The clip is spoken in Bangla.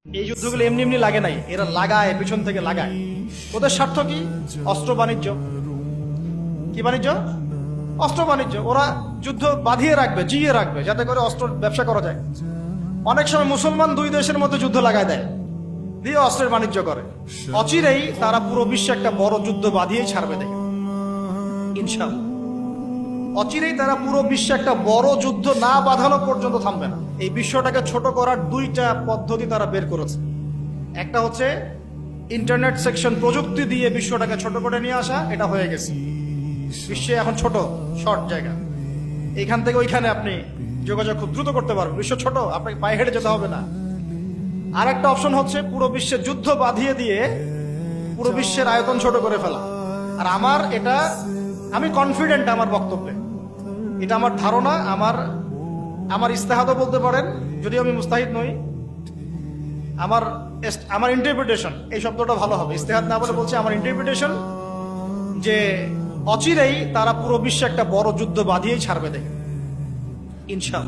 এই যুদ্ধগুলো এমনি এমনি লাগে নাই, এরা লাগায়, পিছন থেকে লাগায়। ওদের স্বার্থ কি? অস্ত্র বাণিজ্য। কি বাণিজ্য? অস্ত্র বাণিজ্য। ওরা যুদ্ধ বাঁধিয়ে রাখবে, জিয়ে রাখবে, যাতে করে অস্ত্র ব্যবসা করা যায়। অনেক সময় মুসলমান দুই দেশের মধ্যে যুদ্ধ লাগায় দেয়, দিয়ে অস্ত্রের বাণিজ্য করে। অচিরেই তারা পুরো বিশ্বে একটা বড় যুদ্ধ বাঁধিয়েই ছাড়বে, দেখে ইনশাআল্লাহ। অচিরেই তারা পুরো বিশ্বে একটা বড় যুদ্ধ না বাঁধানো পর্যন্ত থামবে না। এই বিশ্বটাকে ছোট করার দুইটা পদ্ধতি তারা বের করেছে। একটা হচ্ছে ইন্টারনেট সেকশন, প্রযুক্তি দিয়ে বিশ্বটাকে ছোট করে নিয়ে আসা, এটা হয়ে গেছে। বিশ্বে এখন ছোট, শর্ট জায়গা, এইখান থেকে ওইখানে আপনি যোগাযোগ খুব দ্রুত করতে পারবেন। বিশ্ব ছোট, আপনাকে পায়ে হেঁটে যেতে হবে না। আর একটা অপশন হচ্ছে পুরো বিশ্বে যুদ্ধ বাঁধিয়ে দিয়ে পুরো বিশ্বের আয়তন ছোট করে ফেলা। আর আমি কনফিডেন্ট আমার বক্তব্যে, এটা আমার ধারণা, আমার ইস্তেহাদও বলতে পারেন, যদিও আমি মুস্তাহিদ নই। আমার ইন্টারপ্রিটেশন, এই শব্দটা ভালো হবে, ইস্তেহাদ না বলে বলছি আমার ইন্টারপ্রিটেশন, যে অচিরেই তারা পুরো বিশ্বে একটা বড় যুদ্ধ বাঁধিয়েই ছাড়বে, দেখে ইনশাআল্লাহ।